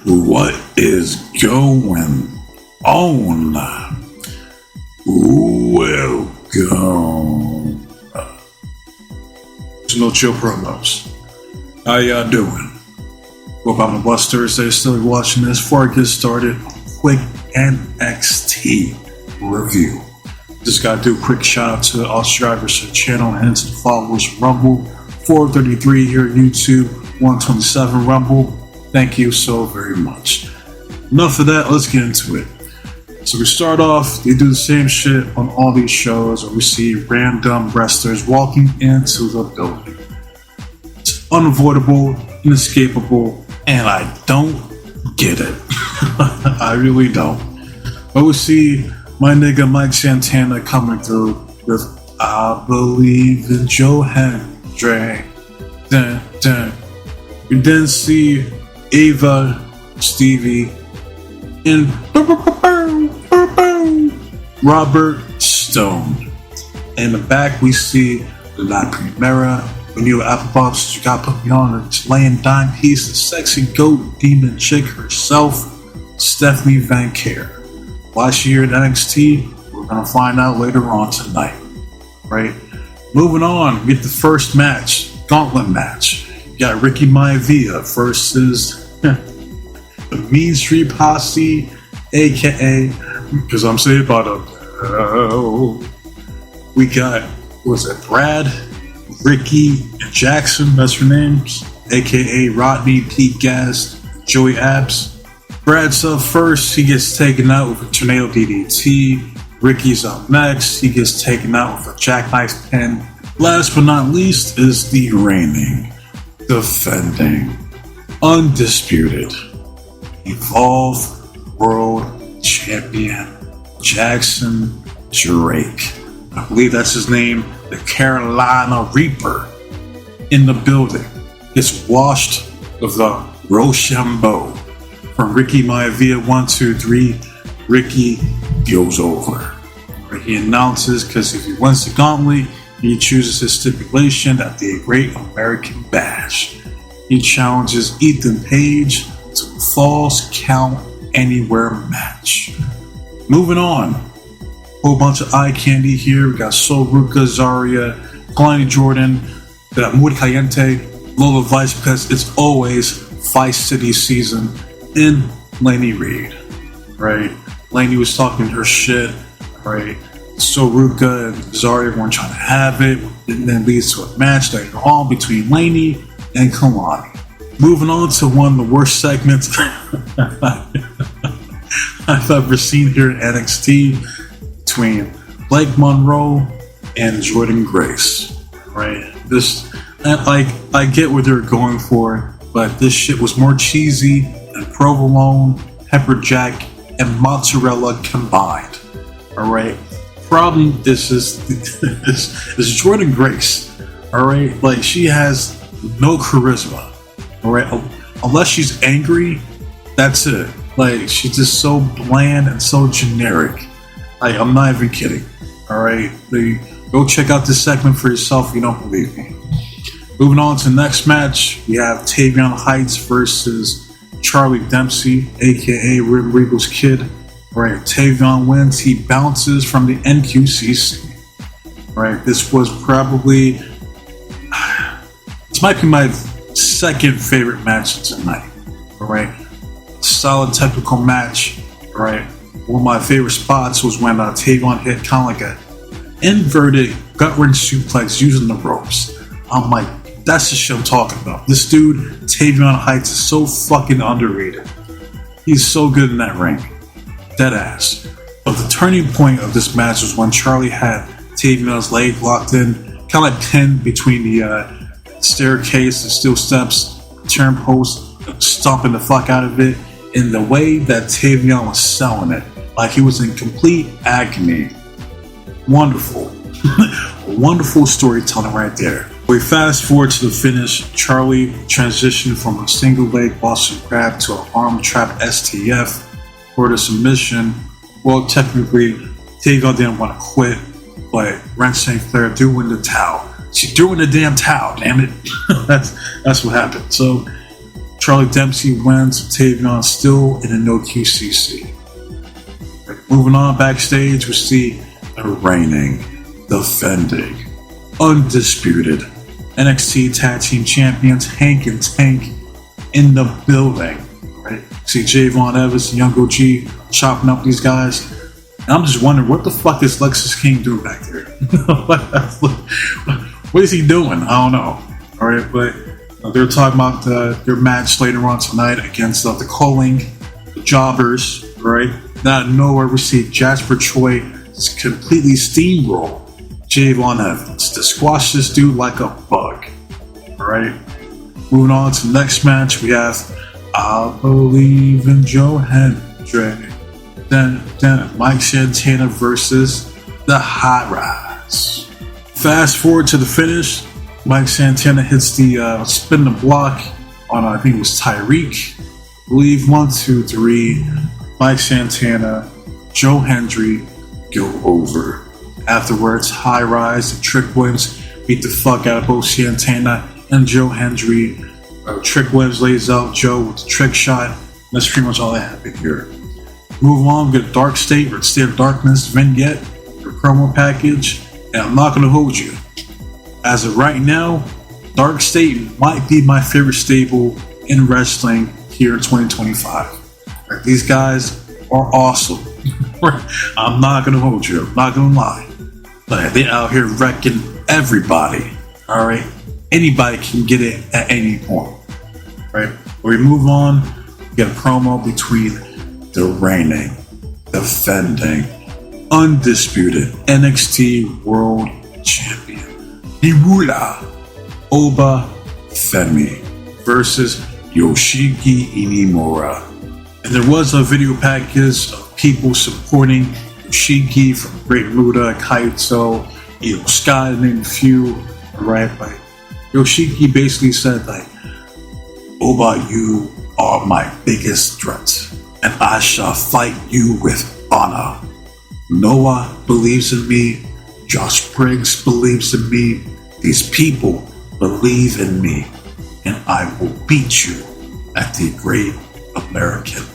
What is going on? Welcome. There's no chill promos. How y'all doing? Hope I'm a Bus Thursday. Still watching this. Before I get started, quick NXT review. Just gotta do a quick shout out to all subscribers to the channel and to the followers from Rumble. 433 here at YouTube, 127 Rumble. Thank you so very much. Enough of that, let's get into it. So we start off, they do the same shit on all these shows where we see random wrestlers walking into the building. It's unavoidable, inescapable, and I don't get it. I really don't. But we see my nigga Mike Santana coming through with I Believe in Joe Hendry. Dun, dun. We then see Ava, Stevie, and Robert Stone. In the back, we see La Primera, when you Apple Pops, you got put me on a laying dime piece, the sexy goat demon chick herself, Stephanie Van Care. Why she here at NXT? We're gonna find out later on tonight, right? Moving on, we get the first match, gauntlet match. You got Ricky Maivia versus the Mean Street Posse, aka, because I'm saying about we got, Brad, Ricky, and Jackson, that's her names, aka Rodney, Pete Gas, Joey Abs. Brad's up first, he gets taken out with a tornado DDT. Ricky's up next, he gets taken out with a jackknife pin. Last but not least is the reigning, defending, undisputed, Evolve World Champion Jackson Drake. I believe that's his name, the Carolina Reaper, in the building. Gets washed with the Rochambeau. From Ricky Maivia 1, 2, 3, Ricky goes over. He announces, because if he wins the gauntlet, he chooses his stipulation at the Great American Bash. He challenges Ethan Page to a Falls Count Anywhere match. Moving on, whole bunch of eye candy here. We got Sol Ruka, Zarya, Kalani Jordan, we got Muy Caliente, Lola Vice, because it's always Vice City season, and Lainey Reed, right? Lainey was talking her shit, right? So Ruka and Zarya weren't trying to have it, and then leads to a match later on between Lainey and Kalani. Moving on to one of the worst segments I've ever seen here at NXT, between Blake Monroe and Jordan Grace, right? This, I get what they're going for, but this shit was more cheesy than provolone, pepper jack, and mozzarella combined. All right. Problem is Jordan Grace. All right, like she has no charisma. All right, unless she's angry, that's it. Like she's just so bland and so generic. Like I'm not even kidding. All right, go check out this segment for yourself if you don't believe me. Moving on to the next match, we have Tavion Heights versus Charlie Dempsey, aka Rib Regal's kid. Right, Tavion wins. He bounces from the NQCC. Right, this was probably, this might be my second favorite match tonight. All right, solid technical match. All right, one of my favorite spots was when Tavion hit kind of like a inverted gut wrench suplex using the ropes. I'm like, that's the shit I'm talking about. This dude, Tavion Heights, is so fucking underrated. He's so good in that ring. Dead ass. But the turning point of this match was when Charlie had Tavion's leg locked in, kind of like pinned between the staircase, the steel steps, turn post, stomping the fuck out of it, in the way that Tavion was selling it. Like he was in complete agony. Wonderful. Wonderful storytelling right there. We fast forward to the finish. Charlie transitioned from a single leg Boston Crab to an arm trap STF for the submission. Well, technically, Tavion didn't want to quit, but Ren St. Clair threw in the towel. She threw in the damn towel, damn it. That's what happened. So Charlie Dempsey wins. Tavion still in a no QCC. Moving on backstage, we see the reigning, defending, undisputed NXT Tag Team Champions Hank and Tank in the building. Right? See Javon Evans and Young OG chopping up these guys. And I'm just wondering, what the fuck is Lexus King doing back there? What is he doing? I don't know. All right, but they're talking about their match later on tonight against the Calling, the Jobbers. Right? Out of nowhere, we see Jasper Troy just completely steamroll Javon Evans to squash this dude like a bug. All right. Moving on to the next match, we have I Believe in Joe Hendry. Then Mike Santana versus the High Rise. Fast forward to the finish. Mike Santana hits the spin the block on I think it was Tyreek. I believe 1, 2, 3. Mike Santana, Joe Hendry go over. Afterwards, High Rise and Trick Williams beat the fuck out of both Santana and Joe Hendry. Trick Williams lays out Joe with the trick shot. That's pretty much all that happened here. Move on, get a Dark State or State of Darkness vignette, your promo package, and I'm not going to hold you. As of right now, Dark State might be my favorite stable in wrestling here in 2025. These guys are awesome. I'm not going to hold you. I'm not going to lie. But they're out here wrecking everybody. All right. Anybody can get it at any point. Right. We move on. We get a promo between the reigning, defending, undisputed NXT World Champion Hiromu Oba Femi versus Yoshiki Inamura. And there was a video package of people supporting Yoshiki from Great Muta, Kaito, Sky, to name a few. Right? Like, Yoshiki basically said, like, Oba, you are my biggest threat, and I shall fight you with honor. Noah believes in me. Josh Briggs believes in me. These people believe in me, and I will beat you at the Great American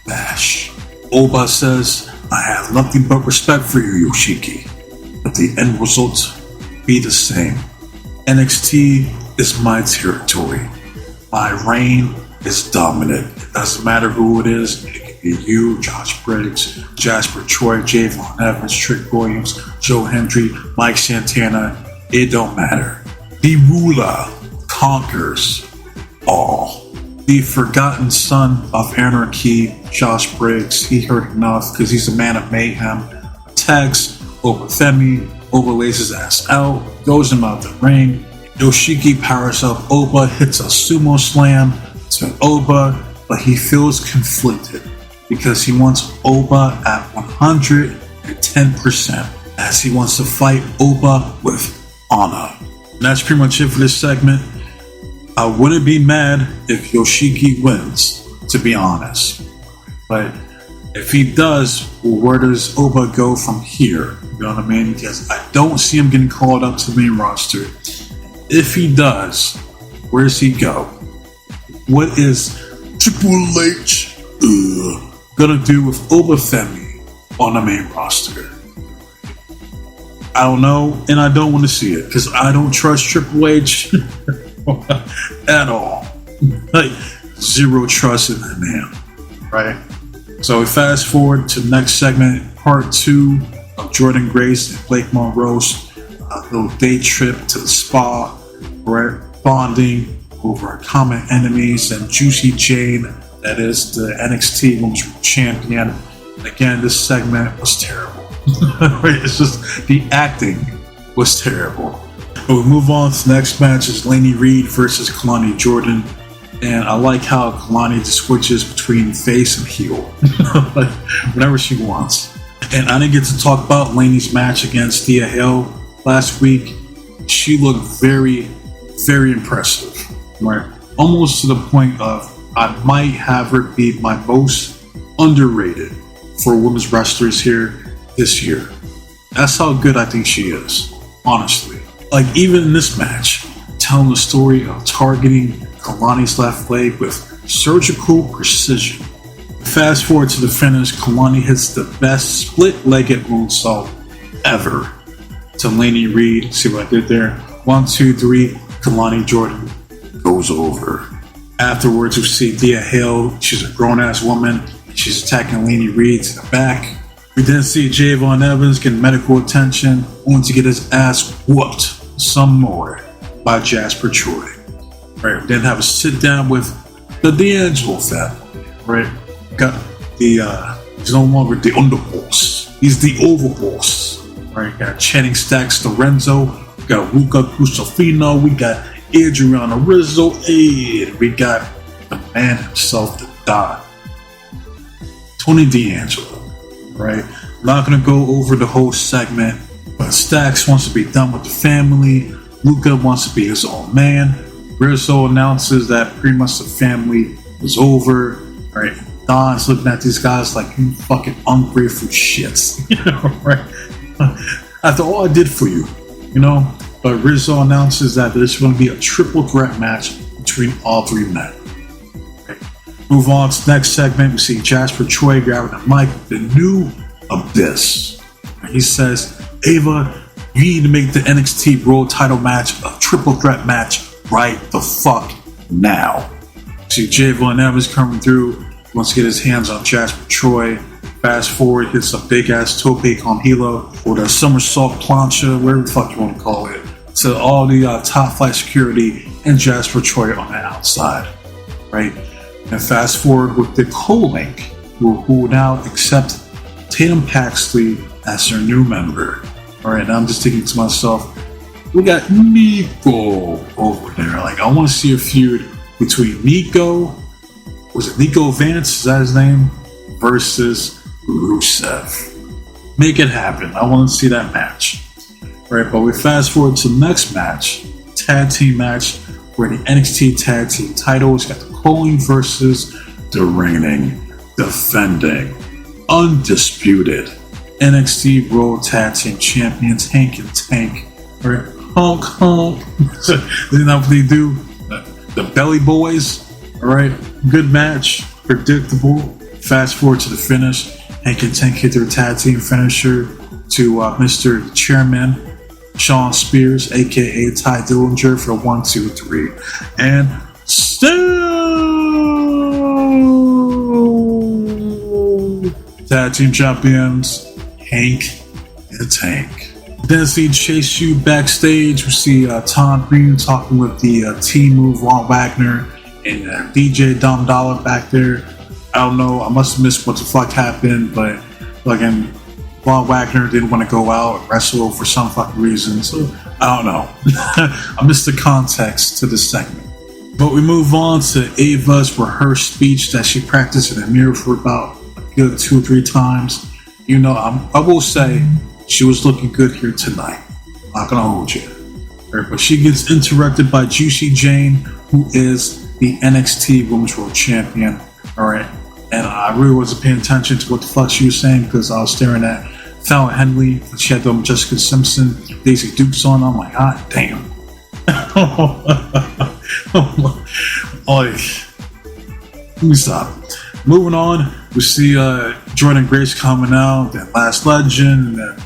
Bash. Oba says, I have nothing but respect for you, Yoshiki, but the end result be the same. NXT is my territory. My reign is dominant. It doesn't matter who it is. It could be you, Josh Briggs, Jasper Troy, Javon Evans, Trick Williams, Joe Hendry, Mike Santana. It don't matter. The ruler conquers all. The forgotten son of anarchy, Josh Briggs, he heard enough because he's a man of mayhem. Attacks Oba Femi, Oba lays his ass out, goes him out the ring. Yoshiki powers up Oba, hits a sumo slam to Oba, but he feels conflicted because he wants Oba at 110% as he wants to fight Oba with honor. And that's pretty much it for this segment. I wouldn't be mad if Yoshiki wins, to be honest. But if he does, well, where does Oba go from here? You know what I mean? Because I don't see him getting called up to the main roster. If he does, where does he go? What is Triple H gonna do with Oba Femi on the main roster? I don't know, and I don't want to see it because I don't trust Triple H at all. Like, zero trust in that man, right? So we fast forward to the next segment, part 2 of Jordan Grace and Blake Monroe's little day trip to the spa, right? Bonding over common enemies, and Juicy Jane, that is the NXT Women's Champion. Again, this segment was terrible. Right? It's just the acting was terrible. But we move on to the next match is Lainey Reed versus Kalani Jordan. And I like how Kalani just switches between face and heel. Like, whenever she wants. And I didn't get to talk about Lainey's match against Thea Hale last week. She looked very, very impressive. Right? Almost to the point of I might have her be my most underrated for women's wrestlers here this year. That's how good I think she is, honestly. Like, even in this match, telling the story of targeting Kalani's left leg with surgical precision. Fast forward to the finish, Kalani hits the best split-legged moonsault ever to Laney Reed. See what I did there? 1, 2, 3. Kalani Jordan goes over. Afterwards, we see Thea Hale. She's a grown-ass woman. She's attacking Laney Reed to the back. We then see Javon Evans getting medical attention, only to get his ass whooped some more by Jasper Troy. Right, we then have a sit-down with the D'Angelo family. Right, got the he's no longer the underboss. He's the overboss. Right, got Channing Stacks Lorenzo. We got Luca Cusafino. We got Adriana Rizzo. And we got the man himself, the Don. Tony D'Angelo. Right, I'm not gonna go over the whole segment, but Stacks wants to be done with the family. Luca wants to be his own man. Rizzo announces that pretty much the family was over. Right, Don's looking at these guys like, you fucking ungrateful shits. Right? After all I did for you, But Rizzo announces that there's going to be a triple threat match between all three men. Right. Move on to the next segment. We see Jasper Troy grabbing the mic, the new Abyss. He says, Ava, you need to make the NXT World title match a triple threat match right the fuck now. See Javon Evans coming through, wants to get his hands on Jasper Troy. Fast forward, hits a big ass tope con hilo or the somersault plancha, whatever the fuck you want to call it, to all the top flight security and Jasper Troy on the outside. Right? And fast forward with the Co-Link, who now accept Tatum Paxley as their new member. Alright, I'm just thinking to myself, we got Nico over there. Like, I want to see a feud between Nico, was it Nico Vance, is that his name? Versus Rusev. Make it happen. I want to see that match. Right, but we fast forward to the next match, tag team match, where the NXT tag team titles got the Colleen versus the reigning, defending, undisputed NXT World Tag Team Champions Hank and Tank. Right, honk honk. Isn't that what they do? The Belly Boys. Alright, good match, predictable. Fast forward to the finish. Hank and Tank hit their tag team finisher to Mr. Chairman Sean Spears, aka Ty Dillinger, for 1, 2, 3. And still tag team champions Hank and Tank. Then see Chase U backstage. We see Tom Green talking with the Team Move, Von Wagner, and DJ Dom Dollar back there. I don't know, I must have missed what the fuck happened, but again, Von Wagner didn't want to go out and wrestle for some fucking reason, so I don't know. I missed the context to this segment. But we move on to Ava's rehearsed speech that she practiced in the mirror for about a good 2 or 3 times. I will say, she was looking good here tonight. I'm not gonna hold you. Right, but she gets interrupted by Juicy Jane, who is the NXT Women's World Champion. Alright, and I really wasn't paying attention to what the fuck she was saying because I was staring at Fallon Henley. She had them Jessica Simpson, Daisy Dukes on. I'm like, ah, damn. Let me stop. Moving on, we see Jordan Grace coming out, then Last Legend, and then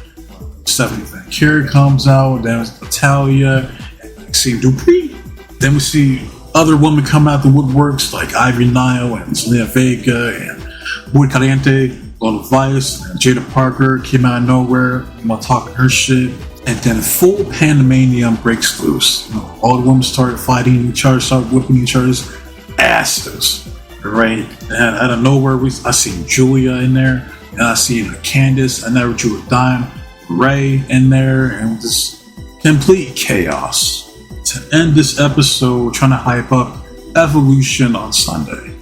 Stephanie Van Kier comes out, then Natalia, and Maxine Dupree. Then we see other women come out the woodworks like Ivy Nile and Zelina Vega and Muy Caliente, Lola Vice, and Jada Parker came out of nowhere, talking her shit. And then full pandemonium breaks loose. All the women started fighting each other, started whipping each other's asses. Right? And out of nowhere, I seen Julia in there, and I seen Candice. I never drew a dime. Ray in there, and just complete chaos. To end this episode, we're trying to hype up Evolution on Sunday.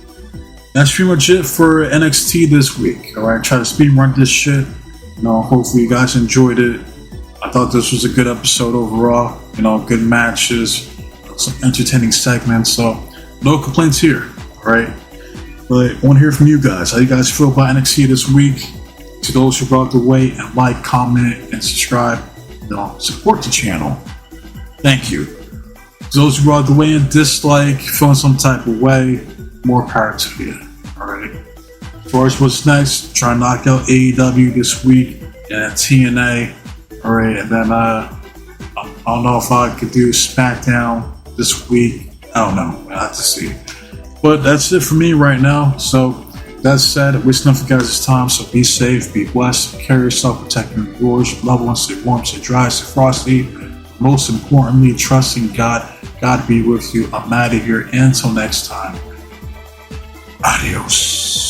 That's pretty much it for NXT this week. Alright, try to speed run this shit. Hopefully you guys enjoyed it. I thought this was a good episode overall. Good matches, some entertaining segments, so no complaints here. Alright. But I want to hear from you guys. How you guys feel about NXT this week? To those who brought the way, and like, comment, and subscribe. Support the channel. Thank you. To those who brought the way and dislike, feeling some type of way, more power to you. Alright. As far as what's next, try to knock out AEW this week and TNA. Alright, and then I don't know if I could do SmackDown this week. I don't know. I have to see. But that's it for me right now. So that said, wasting enough of you guys' time. So be safe, be blessed, carry yourself, protecting yours, your loved ones, stay warm, stay dry, stay frosty. Most importantly, trust in God. God be with you. I'm out of here. Until next time. Adios.